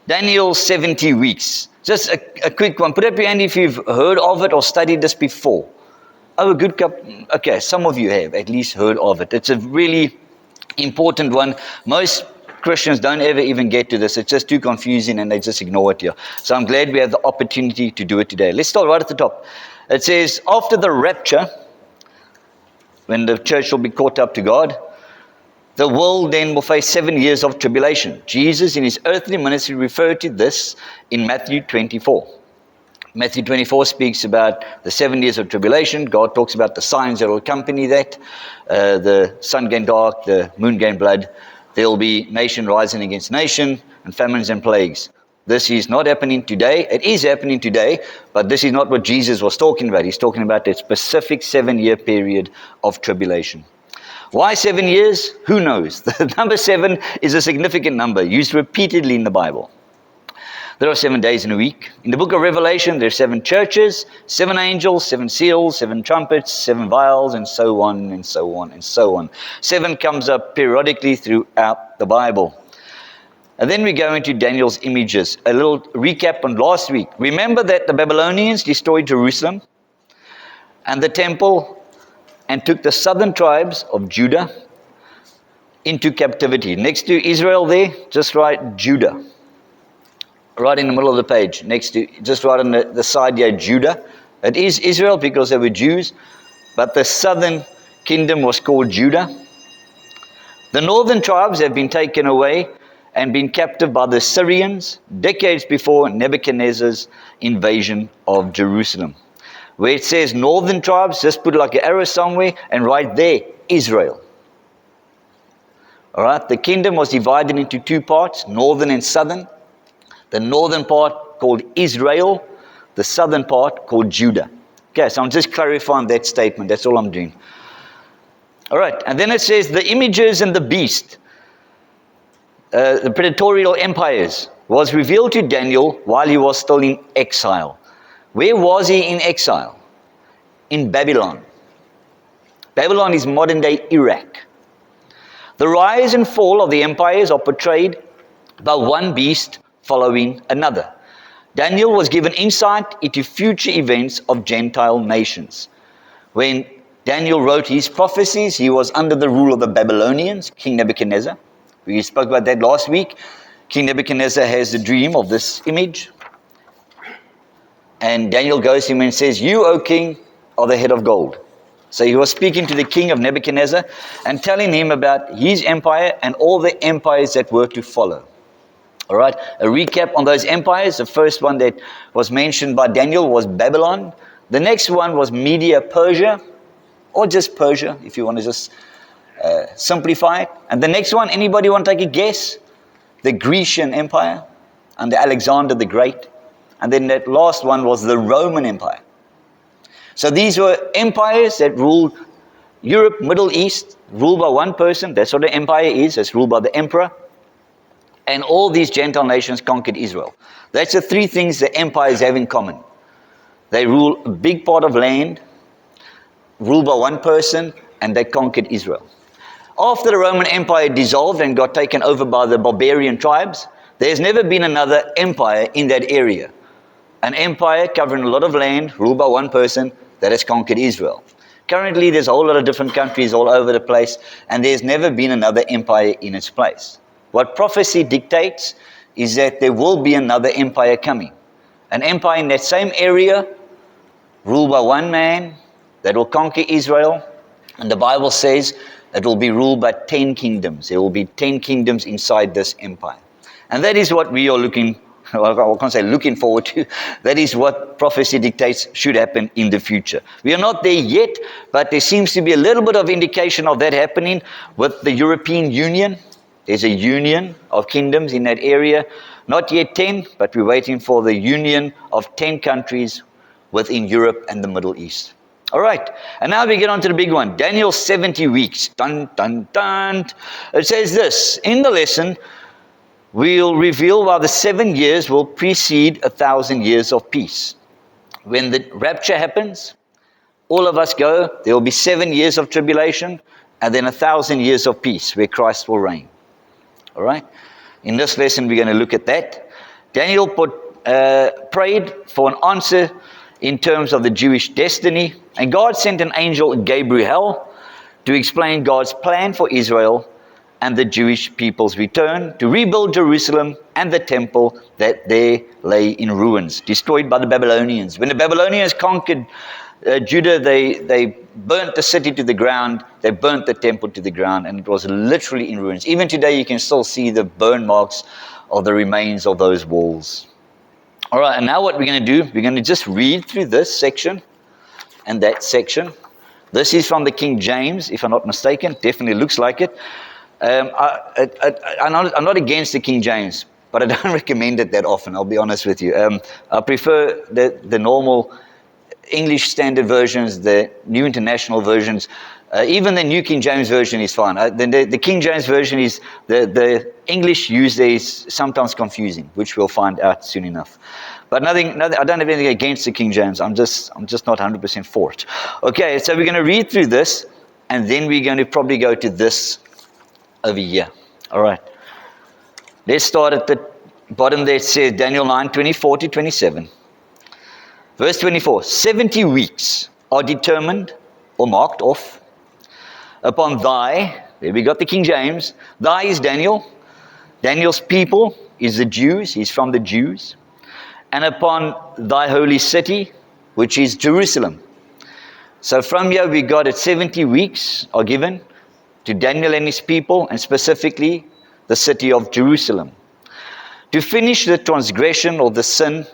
Daniel 70 weeks. Just a quick one. Put up your hand if you've heard of it or studied this before. Oh, a good cup. Okay, some of you have at least heard of it. It's a really important one. Most Christians don't ever even get to this. It's just too confusing and they just ignore it here. So I'm glad we have the opportunity to do it today. Let's start right at the top. It says, after the rapture, when the church will be caught up to God, the world then will face 7 years of tribulation. Jesus in his earthly ministry referred to this in Matthew 24. Matthew 24 speaks about the 7 years of tribulation. God talks about the signs that will accompany that. The sun going dark, the moon going blood. There will be nation rising against nation and famines and plagues. This is not happening today. It is happening today, but this is not what Jesus was talking about. He's talking about that specific 7-year period of tribulation. Why 7 years? Who knows? The number 7 is a significant number used repeatedly in the Bible. There are 7 days in a week. In the book of Revelation, there are 7 churches, 7 angels, 7 seals, 7 trumpets, 7 vials, and so on, and so on, and so on. 7 comes up periodically throughout the Bible. And then we go into Daniel's images. A little recap on last week. Remember that the Babylonians destroyed Jerusalem and the temple and took the southern tribes of Judah into captivity. Next to Israel there, just write Judah. Right in the middle of the page, next to, just right on the side here, Judah. It is Israel because they were Jews, but the southern kingdom was called Judah. The northern tribes have been taken away and been captive by the Syrians decades before Nebuchadnezzar's invasion of Jerusalem. Where it says northern tribes, just put like an arrow somewhere and right there, Israel. All right, the kingdom was divided into 2 parts, northern and southern. The northern part called Israel, the southern part called Judah. Okay, so I'm just clarifying that statement. That's all I'm doing. All right, and then it says the images and the beast, the predatorial empires, was revealed to Daniel while he was still in exile. Where was he in exile? In Babylon. Babylon is modern-day Iraq. The rise and fall of the empires are portrayed by one beast following another. Daniel was given insight into future events of Gentile nations. When Daniel wrote his prophecies, he was under the rule of the Babylonians, King Nebuchadnezzar. We spoke about that last week. King Nebuchadnezzar has the dream of this image. And Daniel goes to him and says, "You, O king, are the head of gold." So he was speaking to the king of Nebuchadnezzar and telling him about his empire and all the empires that were to follow. All right, a recap on those empires. The first one that was mentioned by Daniel was Babylon. The next one was Media Persia, or just Persia, if you want to just simplify it. And the next one, anybody want to take a guess? The Grecian Empire under Alexander the Great. And then that last one was the Roman Empire. So these were empires that ruled Europe, Middle East, ruled by one person. That's what an empire is. It's ruled by the emperor. And all these Gentile nations conquered Israel. That's the 3 things the empires have in common. They rule a big part of land, ruled by one person, and they conquered Israel. After the Roman Empire dissolved and got taken over by the barbarian tribes, there's never been another empire in that area. An empire covering a lot of land, ruled by one person, that has conquered Israel. Currently, there's a whole lot of different countries all over the place, and there's never been another empire in its place. What prophecy dictates is that there will be another empire coming. An empire in that same area, ruled by one man, that will conquer Israel. And the Bible says it will be ruled by 10 kingdoms. There will be 10 kingdoms inside this empire. And that is what we are looking forward to. That is what prophecy dictates should happen in the future. We are not there yet, but there seems to be a little bit of indication of that happening with the European Union. There's a union of kingdoms in that area. Not yet 10, but we're waiting for the union of 10 countries within Europe and the Middle East. All right, and now we get on to the big one. Daniel 70 weeks. Dun, dun, dun. It says this, in the lesson, we'll reveal why the 7 years will precede 1,000 years of peace. When the rapture happens, all of us go, there will be 7 years of tribulation, and then 1,000 years of peace where Christ will reign. All right? In this lesson, we're going to look at that. Daniel prayed for an answer in terms of the Jewish destiny, and God sent an angel, Gabriel, to explain God's plan for Israel and the Jewish people's return to rebuild Jerusalem and the temple that there lay in ruins, destroyed by the Babylonians. When the Babylonians conquered Judah, they burnt the city to the ground, they burnt the temple to the ground, and it was literally in ruins. Even today you can still see the burn marks of the remains of those walls. All right, and now what we're going to do, we're going to just read through this section and that section. This is from the King James, if I'm not mistaken. Definitely looks like it. I'm not against the King James, but I don't recommend it that often, I'll be honest with you. I prefer the normal English Standard versions, the New International versions. Even the New King James Version is fine. The King James Version is, the English used there is sometimes confusing, which we'll find out soon enough. But nothing, I don't have anything against the King James. I'm just not 100% for it. Okay, so we're going to read through this, and then we're going to probably go to this over here. All right. Let's start at the bottom there. It says Daniel 9:24-27. Verse 24. 70 weeks are determined or marked off upon thy, there we got the King James, thy is Daniel. Daniel's people is the Jews. He's from the Jews. And upon thy holy city, which is Jerusalem. So from here we got it, 70 weeks are given to Daniel and his people, and specifically the city of Jerusalem, to finish the transgression or the sin,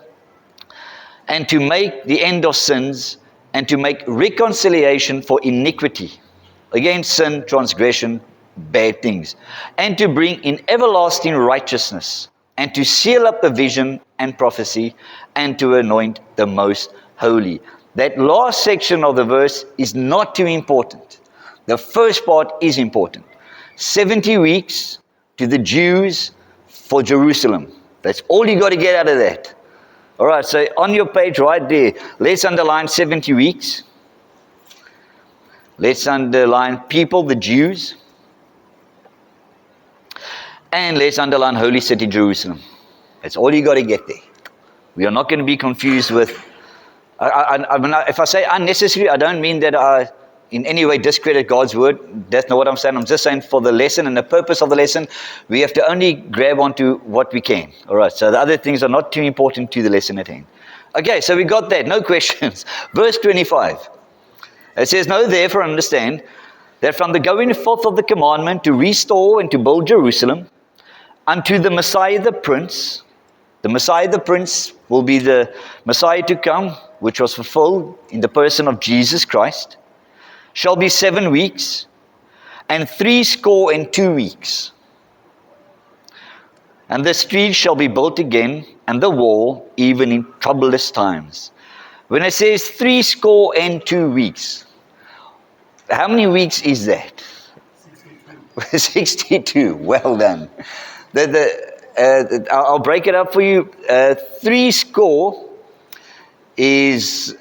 and to make the end of sins, and to make reconciliation for iniquity. Again, sin, transgression, bad things. And to bring in everlasting righteousness, and to seal up the vision and prophecy, and to anoint the most holy. That last section of the verse is not too important. The first part is important. 70 weeks to the Jews for Jerusalem. That's all you got to get out of that. All right, so on your page right there, let's underline 70 weeks. Let's underline people, the Jews. And let's underline holy city, Jerusalem. That's all you got to get there. We are not going to be confused with, if I say unnecessary, I don't mean that I in any way discredit God's word. That's not what I'm saying. I'm just saying for the lesson and the purpose of the lesson, we have to only grab onto what we can. All right, so the other things are not too important to the lesson at hand. Okay, so we got that, no questions. Verse 25. It says, "Know therefore, understand, that from the going forth of the commandment to restore and to build Jerusalem, unto the Messiah the Prince," the Messiah the Prince will be the Messiah to come, which was fulfilled in the person of Jesus Christ, "shall be 7 weeks, and 62 weeks. And the street shall be built again, and the wall, even in troublous times." When it says 62 weeks, how many weeks is that? 62. 62. Well done. I'll break it up for you. 60 is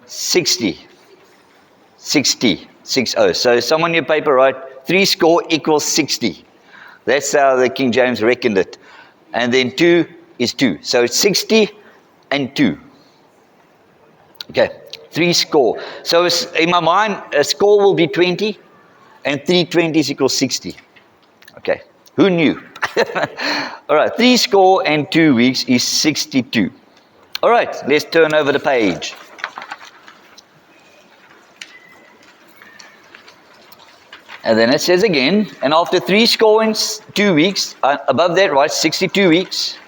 60. 60. So someone in your paper write 60 equals 60. That's how the King James reckoned it. And then 2 is 2. So it's 60 and 2. Okay, 60. So in my mind, a score will be 20, and 3 20s equals 60. Okay, who knew? All right, 62 weeks is 62. All right, let's turn over the page. And then it says again, "And after 62 weeks, above that, right, 62 weeks.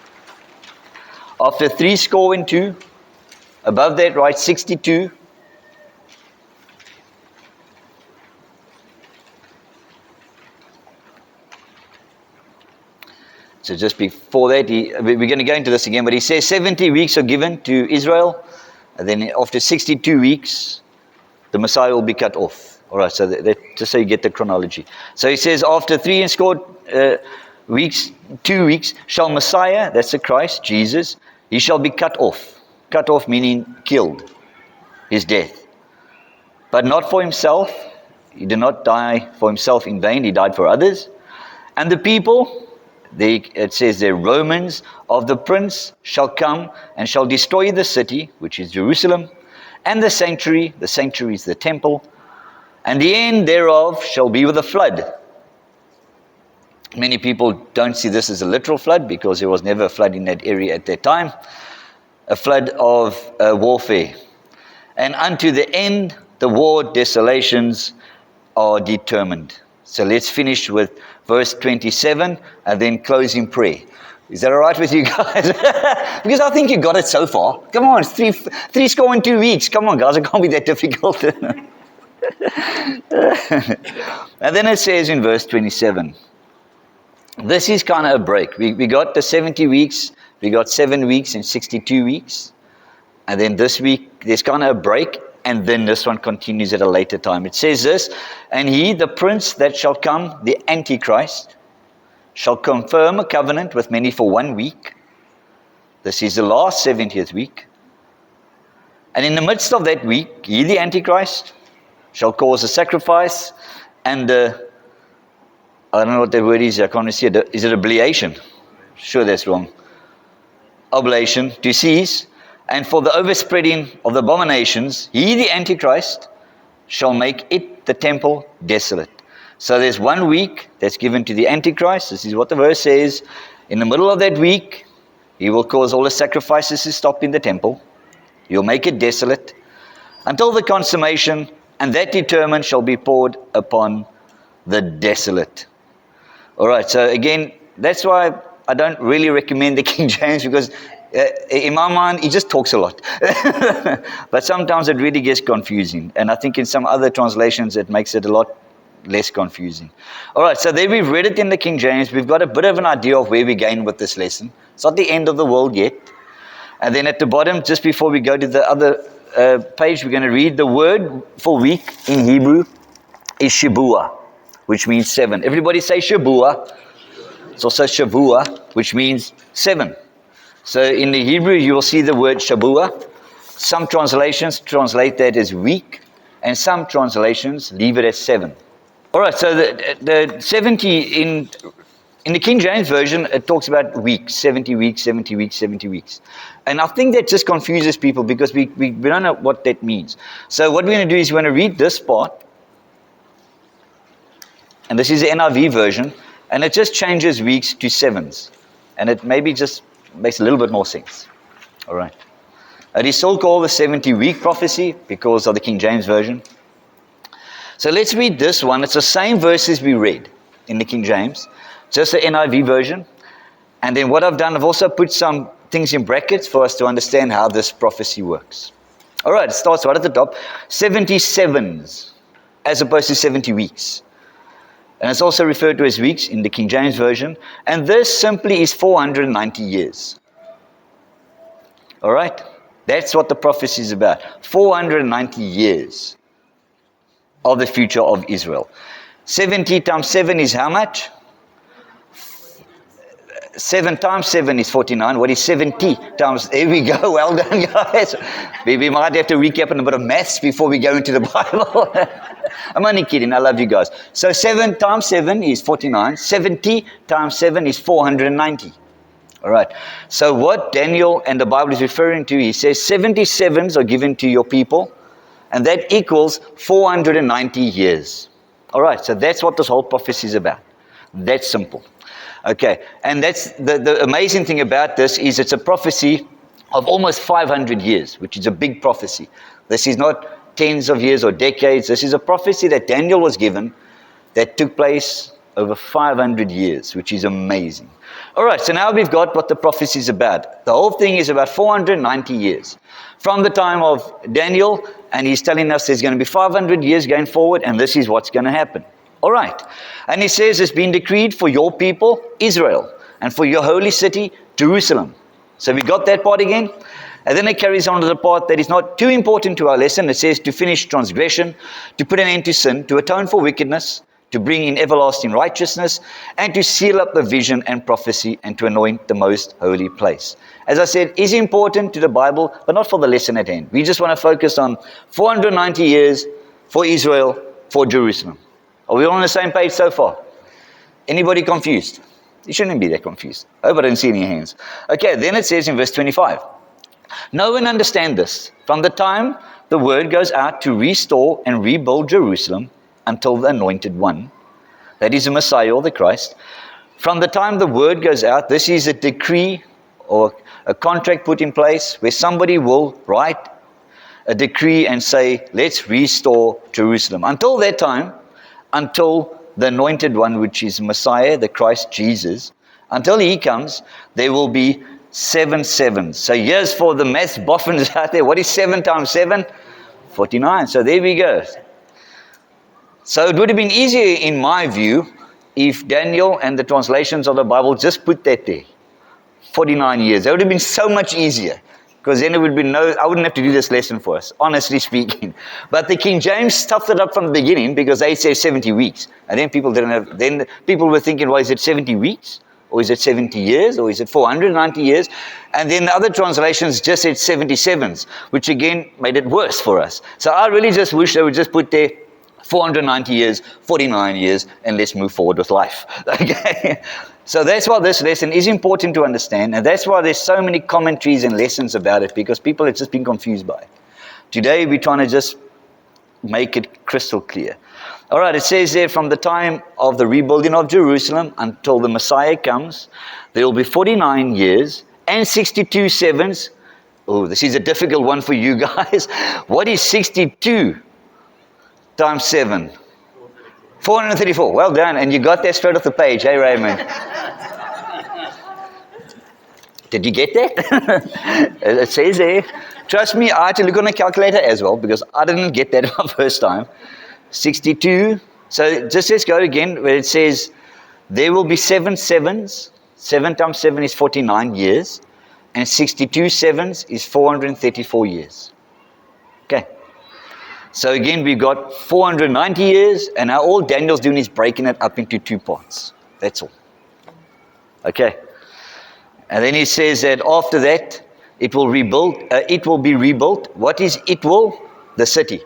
After 62, above that, right, 62. So just before that, we're going to go into this again, but he says 70 weeks are given to Israel, and then after 62 weeks, the Messiah will be cut off. All right, so that just so you get the chronology. So he says, after 62 weeks, 2 weeks, shall Messiah, that's the Christ, Jesus, he shall be cut off. Cut off meaning killed, his death. But not for himself. He did not die for himself in vain. He died for others. And the people, it says the Romans of the prince shall come and shall destroy the city, which is Jerusalem, and the sanctuary is the temple, and the end thereof shall be with a flood. Many people don't see this as a literal flood because there was never a flood in that area at that time. A flood of warfare. And unto the end, the war desolations are determined. So let's finish with verse 27 and then close in prayer. Is that all right with you guys? Because I think you got it so far. Come on, it's three score in 2 weeks. Come on, guys, it can't be that difficult. And then it says in verse 27, this is kind of a break. We got the 70 weeks, we got 7 weeks and 62 weeks. And then this week, there's kind of a break, and then this one continues at a later time. It says this, and he, the prince that shall come, the Antichrist, shall confirm a covenant with many for 1 week. This is the last 70th week. And in the midst of that week, he, the Antichrist, shall cause a sacrifice and I don't know what that word is, I can't see it. Is it oblation? Sure, that's wrong. Oblation, to cease, and for the overspreading of the abominations, he, the Antichrist, shall make it, the temple, desolate. So there's 1 week that's given to the Antichrist. This is what the verse says. In the middle of that week, he will cause all the sacrifices to stop in the temple. He'll make it desolate until the consummation, and that determined shall be poured upon the desolate. All right, so again, that's why I don't really recommend the King James, because in my mind, he just talks a lot. But sometimes it really gets confusing. And I think in some other translations, it makes it a lot less confusing. All right, so there we've read it in the King James. We've got a bit of an idea of where we're going with this lesson. It's not the end of the world yet. And then at the bottom, just before we go to the other page, we're going to read the word for week in Hebrew is Shavua, which means 7. Everybody say Shavua. It's also Shavua, which means 7. So in the Hebrew, you will see the word Shavua. Some translations translate that as week, and some translations leave it as 7. All right, so the 70 in the King James Version, it talks about weeks, 70 weeks, 70 weeks, 70 weeks. And I think that just confuses people because we don't know what that means. So what we're going to do is we're going to read this part, and this is the NIV version, and it just changes weeks to 7s. And it maybe just makes a little bit more sense. All right. It is still called the 70-week prophecy because of the King James Version. So let's read this one. It's the same verses we read in the King James, just the NIV version. And then what I've done, I've also put some things in brackets for us to understand how this prophecy works. All right, it starts right at the top. 77s as opposed to 70 weeks. And it's also referred to as weeks in the King James Version. And this simply is 490 years. All right? That's what the prophecy is about. 490 years of the future of Israel. 70 times 7 is how much? 7 times 7 is 49. What is 70 times? There we go. Well done, guys. We might have to recap on a bit of maths before we go into the Bible. I'm only kidding. I love you guys. So 7 times 7 is 49. 70 times 7 is 490. All right. So what Daniel and the Bible is referring to, he says 77s are given to your people, and that equals 490 years. All right. So that's what this whole prophecy is about. That's simple. Okay. And that's the amazing thing about this is it's a prophecy of almost 500 years, which is a big prophecy. This is not tens of years or decades. This is a prophecy that Daniel was given that took place over 500 years, which is amazing. All right, so now we've got what the prophecy is about. The whole thing is about 490 years. From the time of Daniel, and he's telling us there's going to be 500 years going forward, and this is what's going to happen. All right. And he says it's been decreed for your people, Israel, and for your holy city, Jerusalem. So we got that part again. And then it carries on to the part that is not too important to our lesson. It says to finish transgression, to put an end to sin, to atone for wickedness, to bring in everlasting righteousness, and to seal up the vision and prophecy, and to anoint the most holy place. As I said, is important to the Bible, but not for the lesson at hand. We just want to focus on 490 years for Israel, for Jerusalem. Are we all on the same page so far? Anybody confused? You shouldn't be that confused. I hope I didn't see any hands. Okay, then it says in verse 25, know and understand this. From the time the word goes out to restore and rebuild Jerusalem until the anointed one, that is the Messiah or the Christ, from the time the word goes out, this is a decree or a contract put in place where somebody will write a decree and say, let's restore Jerusalem. Until that time, until the anointed one, which is Messiah, the Christ Jesus, until he comes, there will be 7 sevens. So here's for the math boffins out there. What is 7 times 7? 49. So there we go. So it would have been easier, in my view, if Daniel and the translations of the Bible just put that there. 49 years. That would have been so much easier. Because then it would be I wouldn't have to do this lesson for us, honestly speaking. But the King James stuffed it up from the beginning because they say 70 weeks. And then people were thinking, well, is it 70 weeks? Or is it 70 years? Or is it 490 years? And then the other translations just said 77s, which again made it worse for us. So I really just wish they would just put there 490 years, 49 years, and let's move forward with life. Okay? So that's why this lesson is important to understand, and that's why there's so many commentaries and lessons about it, because people have just been confused by it. Today, we're trying to just make it crystal clear. All right, it says there, from the time of the rebuilding of Jerusalem until the Messiah comes, there will be 49 years and 62 sevens. Oh, this is a difficult one for you guys. What is 62 times 7? 434. Well done. And you got that straight off the page, hey, Raymond? Did you get that? It says there. Trust me, I had to look on a calculator as well, because I didn't get that my first time. 62. So just let's go again, where it says, there will be 7 sevens. 7 times 7 is 49 years. And 62 sevens is 434 years. Okay. So again, we've got 490 years, and now all Daniel's doing is breaking it up into 2 parts. That's all. Okay. And then he says that after that, it will be rebuilt. What is it will? The city.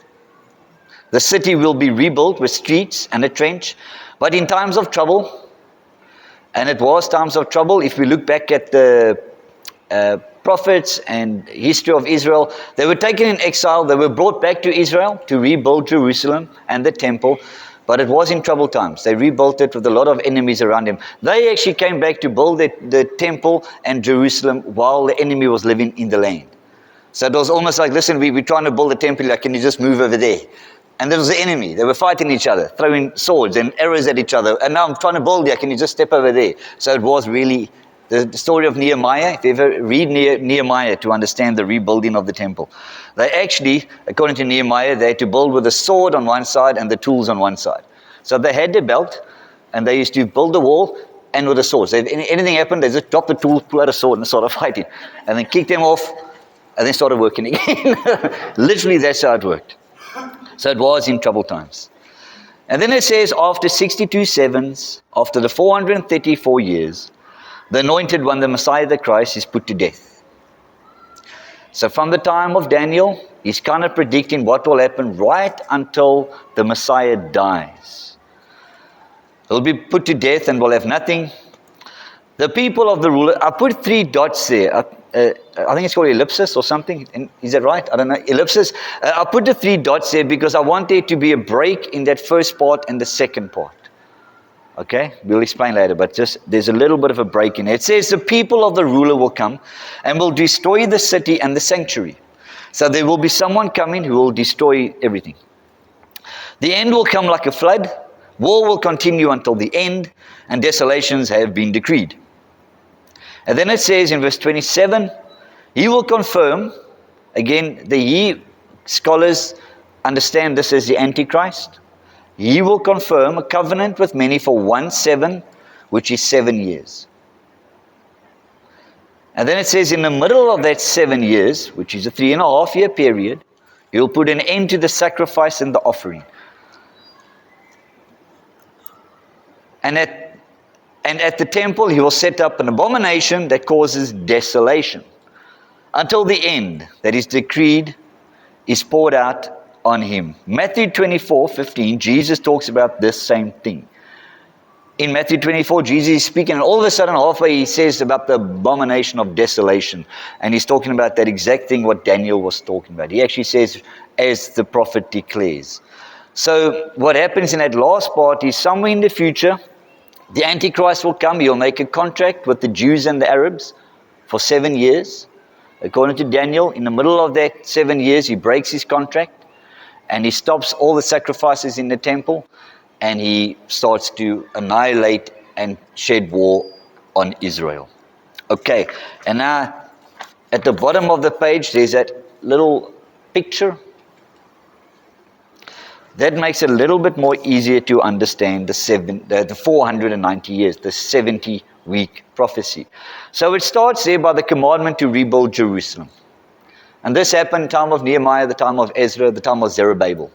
The city will be rebuilt with streets and a trench. But in times of trouble, and it was times of trouble, if we look back at the prophets and history of Israel, they were taken in exile, they were brought back to Israel to rebuild Jerusalem and the temple, but it was in troubled times. They rebuilt it with a lot of enemies around them. They actually came back to build the temple and Jerusalem while the enemy was living in the land. So it was almost like, listen, we're trying to build a temple, like, can you just move over there? And there was the enemy. They were fighting each other, throwing swords and arrows at each other. And now I'm trying to build here, can you just step over there? So it was really the story of Nehemiah. If you ever read Nehemiah to understand the rebuilding of the temple, they actually, according to Nehemiah, they had to build with a sword on one side and the tools on one side. So they had their belt, and they used to build the wall and with a sword. So if anything happened, they just dropped the tools, pulled out a sword, and started fighting, and then kicked them off, and then started working again. Literally, that's how it worked. So it was in troubled times. And then it says, after 62 sevens, after the 434 years, the anointed one, the Messiah, the Christ, is put to death. So from the time of Daniel, he's kind of predicting what will happen right until the Messiah dies. He'll be put to death and will have nothing. The people of the ruler, I put 3 dots there. I think it's called ellipsis or something. Is that right? I don't know. Ellipsis. I put the 3 dots there because I want there to be a break in that first part and the second part. Okay, we'll explain later, but just there's a little bit of a break in it. It says the people of the ruler will come and will destroy the city and the sanctuary. So there will be someone coming who will destroy everything. The end will come like a flood. War will continue until the end, and desolations have been decreed. And then it says in verse 27, he will confirm, again, the scholars understand this as the Antichrist. He will confirm a covenant with many for 1 7, which is 7 years. And then it says in the middle of that 7 years, which is a 3.5 year period, he will put an end to the sacrifice and the offering. And at the temple, he will set up an abomination that causes desolation until the end that is decreed is poured out on him. Matthew 24:15, Jesus talks about this same thing. in Matthew 24, Jesus is speaking, and all of a sudden, halfway, he says about the abomination of desolation. And he's talking about that exact thing what Daniel was talking about. He actually says, as the prophet declares. So what happens in that last part is somewhere in the future, the Antichrist will come. He'll make a contract with the Jews and the Arabs for 7 years. According to Daniel, in the middle of that 7 years, he breaks his contract and he stops all the sacrifices in the temple and he starts to annihilate and shed war on Israel. Okay, and now at the bottom of the page, there's that little picture. That makes it a little bit more easier to understand the 490 years, the 70-week prophecy. So it starts there by the commandment to rebuild Jerusalem. And this happened in the time of Nehemiah, the time of Ezra, the time of Zerubbabel.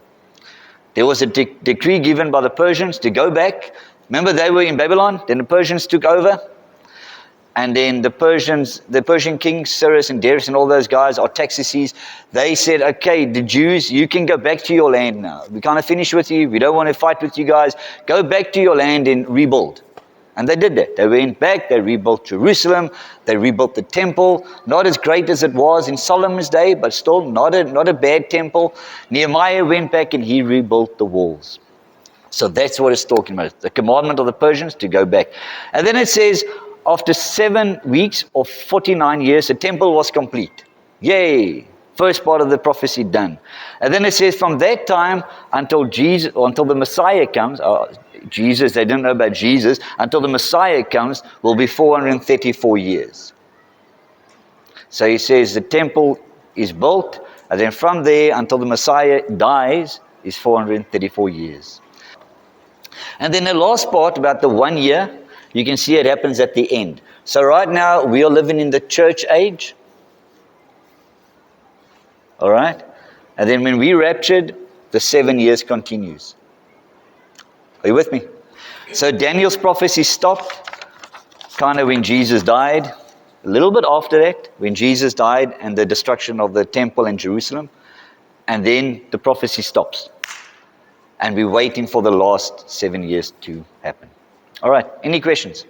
There was a decree given by the Persians to go back. Remember, they were in Babylon, then the Persians took over. And then the Persian kings, Cyrus and Darius and all those guys, Artaxerxes, they said, okay, the Jews, you can go back to your land now. We kind of finished with you. We don't want to fight with you guys. Go back to your land and rebuild. And they did that. They went back. They rebuilt Jerusalem. They rebuilt the temple. Not as great as it was in Solomon's day, but still not a bad temple. Nehemiah went back and he rebuilt the walls. So that's what it's talking about. The commandment of the Persians to go back. And then it says, after 7 weeks or 49 years, the temple was complete. Yay! First part of the prophecy done. And then it says, from that time until Jesus, or until the Messiah comes, Jesus, they didn't know about Jesus, until the Messiah comes, will be 434 years. So he says the temple is built, and then from there until the Messiah dies is 434 years. And then the last part about the 1 year, you can see it happens at the end. So right now, we are living in the church age. All right? And then when we raptured, the 7 years continues. Are you with me? So Daniel's prophecy stopped kind of when Jesus died. A little bit after that, when Jesus died and the destruction of the temple in Jerusalem. And then the prophecy stops. And we're waiting for the last 7 years to happen. All right, any questions?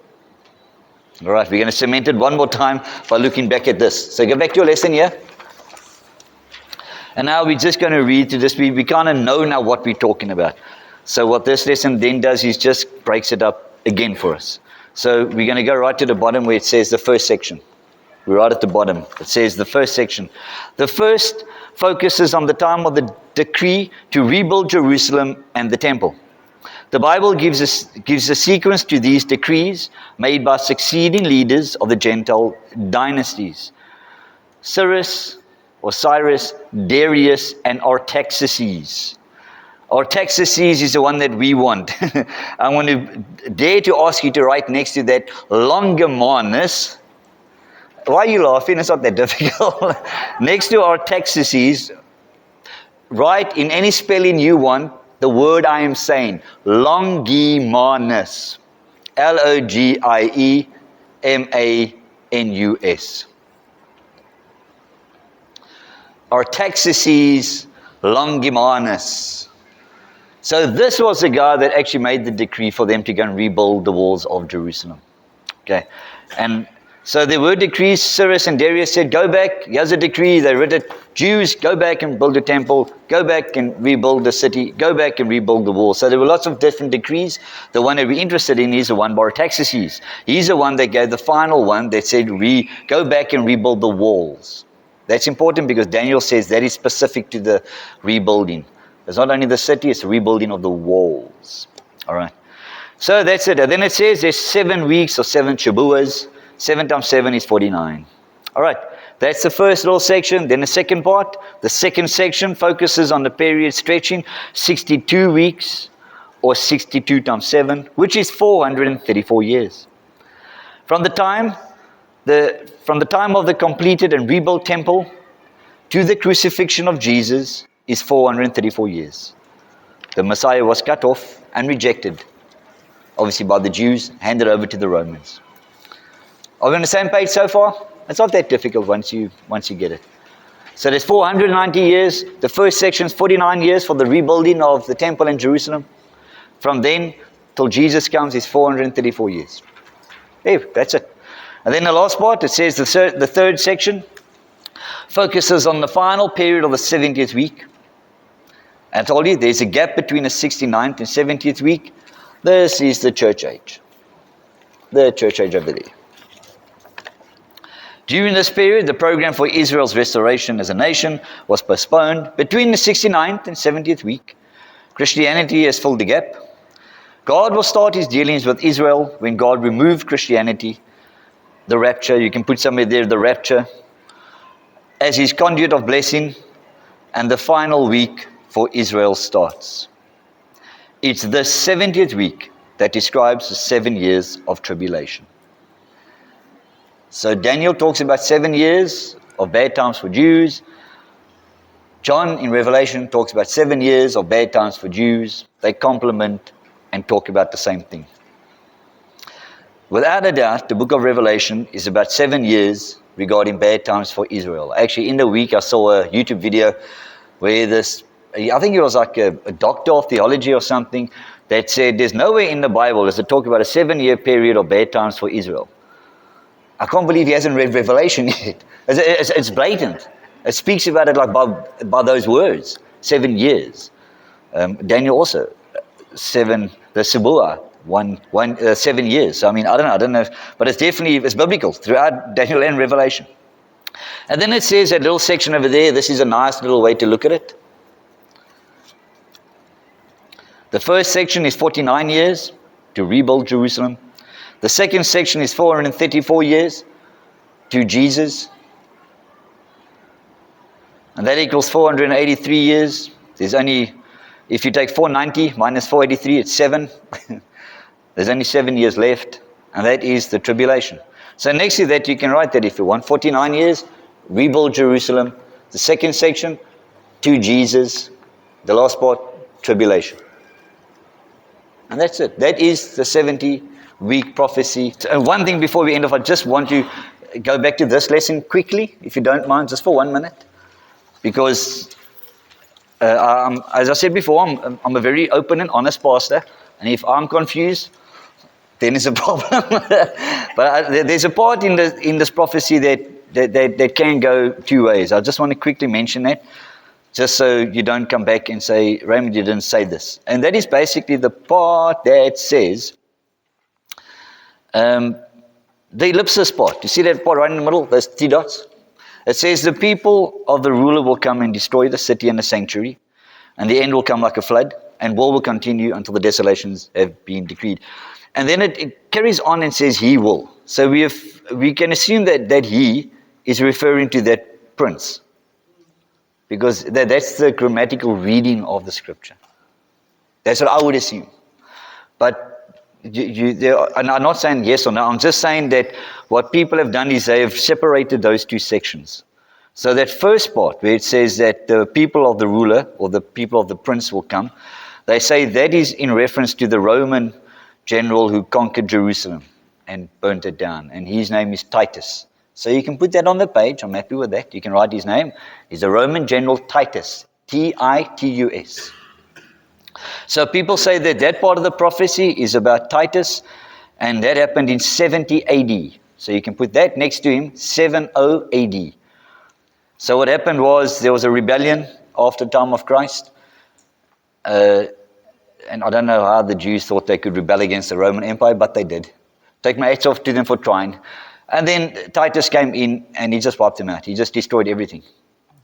All right, we're going to cement it one more time by looking back at this. So go back to your lesson here. And now we're just going to read to this. We kind of know now what we're talking about. So what this lesson then does is just breaks it up again for us. So we're going to go right to the bottom where it says the first section. We're right at the bottom. It says the first section. The first focuses on the time of the decree to rebuild Jerusalem and the temple. The Bible gives a sequence to these decrees made by succeeding leaders of the Gentile dynasties. Cyrus, Darius, and Artaxerxes. Artaxerxes is the one that we want. I want to dare to ask you to write next to that Longimanus. Why are you laughing? It's not that difficult. Next to Artaxerxes, write in any spelling you want the word I am saying, Longimanus. Logiemanus. Artaxerxes Longimanus. So this was the guy that actually made the decree for them to go and rebuild the walls of Jerusalem. Okay, and so there were decrees. Cyrus and Darius said, go back. Here's a decree. They read it. Jews, go back and build a temple. Go back and rebuild the city. Go back and rebuild the wall. So there were lots of different decrees. The one that we're interested in is the one by Artaxerxes. He's the one that gave the final one that said, go back and rebuild the walls. That's important because Daniel says that is specific to the rebuilding. It's not only the city, it's the rebuilding of the walls. All right. So that's it. And then it says there's 7 weeks or 7 Shabuas. 7 times 7 is 49. All right, that's the first little section. Then the second part, the second section focuses on the period stretching 62 weeks or 62 times 7, which is 434 years. From the time of the completed and rebuilt temple to the crucifixion of Jesus is 434 years. The Messiah was cut off and rejected, obviously by the Jews, handed over to the Romans. Are we on the same page so far? It's not that difficult once you get it. So there's 490 years. The first section is 49 years for the rebuilding of the temple in Jerusalem. From then till Jesus comes is 434 years. Hey, that's it. And then the last part, it says the third section focuses on the final period of the 70th week. And I told you there's a gap between the 69th and 70th week. This is the church age. The church age over there. During this period, the program for Israel's restoration as a nation was postponed. Between the 69th and 70th week, Christianity has filled the gap. God will start his dealings with Israel when God removed Christianity, the rapture, you can put somewhere there, the rapture, as his conduit of blessing, and the final week for Israel starts. It's the 70th week that describes the 7 years of tribulation. So Daniel talks about 7 years of bad times for Jews. John in Revelation talks about 7 years of bad times for Jews. They complement and talk about the same thing. Without a doubt, the book of Revelation is about 7 years regarding bad times for Israel. Actually, in the week, I saw a YouTube video where I think it was like a doctor of theology or something, that said there's nowhere in the Bible does it talk about a 7-year period of bad times for Israel. I can't believe he hasn't read Revelation yet. It's blatant. It speaks about it like by those words, 7 years. Daniel also, the Sebuah, 7 years. So, I mean, I don't know, but it's biblical throughout Daniel and Revelation. And then it says that little section over there, this is a nice little way to look at it. The first section is 49 years to rebuild Jerusalem. The second section is 434 years to Jesus. And that equals 483 years. There's only, if you take 490 minus 483, it's 7. There's only 7 years left. And that is the tribulation. So next to that, you can write that if you want. 49 years, rebuild Jerusalem. The second section, to Jesus. The last part, tribulation. And that's it. That is the 70-week prophecy. And one thing before we end off, I just want to go back to this lesson quickly, if you don't mind, just for 1 minute. Because, as I said before, I'm a very open and honest pastor. And if I'm confused, then it's a problem. But there's a part in this prophecy that can go two ways. I just want to quickly mention that, just so you don't come back and say, Raymond, you didn't say this. And that is basically the part that says, the ellipsis part. You see that part right in the middle, those 3 dots? It says, the people of the ruler will come and destroy the city and the sanctuary, and the end will come like a flood, and war will continue until the desolations have been decreed. And then it carries on and says, he will. So we can assume that he is referring to that prince, because that's the grammatical reading of the scripture. That's what I would assume. But and I'm not saying yes or no. I'm just saying that what people have done is they have separated those two sections. So that first part where it says that the people of the ruler or the people of the prince will come, they say that is in reference to the Roman general who conquered Jerusalem and burnt it down. And his name is Titus. So you can put that on the page. I'm happy with that. You can write his name. He's the Roman general Titus. Titus. So people say that part of the prophecy is about Titus, and that happened in 70 AD. So you can put that next to him, 70 AD. So what happened was there was a rebellion after the time of Christ. And I don't know how the Jews thought they could rebel against the Roman Empire, but they did. Take my hats off to them for trying. And then Titus came in and he just wiped them out. He just destroyed everything.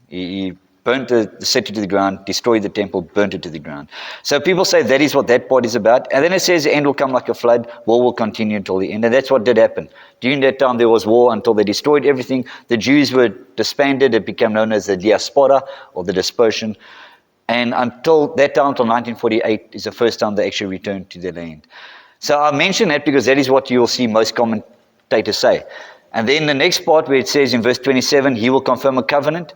He burnt the city to the ground, destroyed the temple, burnt it to the ground. So people say that is what that part is about. And then it says the end will come like a flood, war will continue until the end. And that's what did happen. During that time there was war until they destroyed everything. The Jews were disbanded. It became known as the diaspora or the dispersion. And until that time, until 1948, is the first time they actually returned to their land. So I mention that because that is what you will see most commentators say. And then the next part where it says in verse 27, he will confirm a covenant.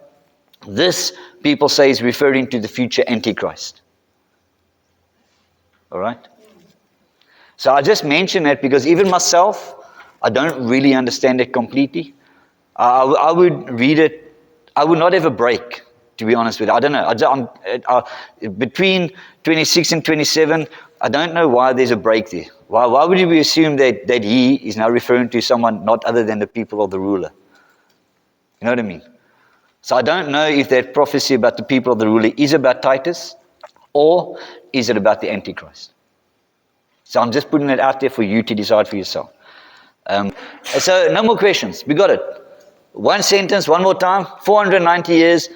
This, people say, is referring to the future Antichrist. All right? So I just mention that because even myself, I don't really understand it completely. I would read it, I would not have a break, to be honest with you. I don't know. Between 26 and 27, I don't know why there's a break there. Why would we assume that he is now referring to someone not other than the people of the ruler? You know what I mean? So I don't know if that prophecy about the people of the ruler is about Titus, or is it about the Antichrist? So I'm just putting it out there for you to decide for yourself. So no more questions. We got it. One sentence, one more time. 490 years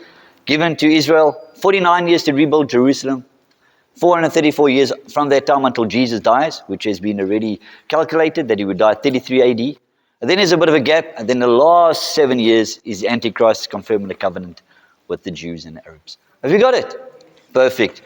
given to Israel. 49 years to rebuild Jerusalem. 434 years from that time until Jesus dies, which has been already calculated that he would die 33 AD. And then there's a bit of a gap, and then the last 7 years is the Antichrist confirming the covenant with the Jews and the Arabs. Have you got it? Perfect.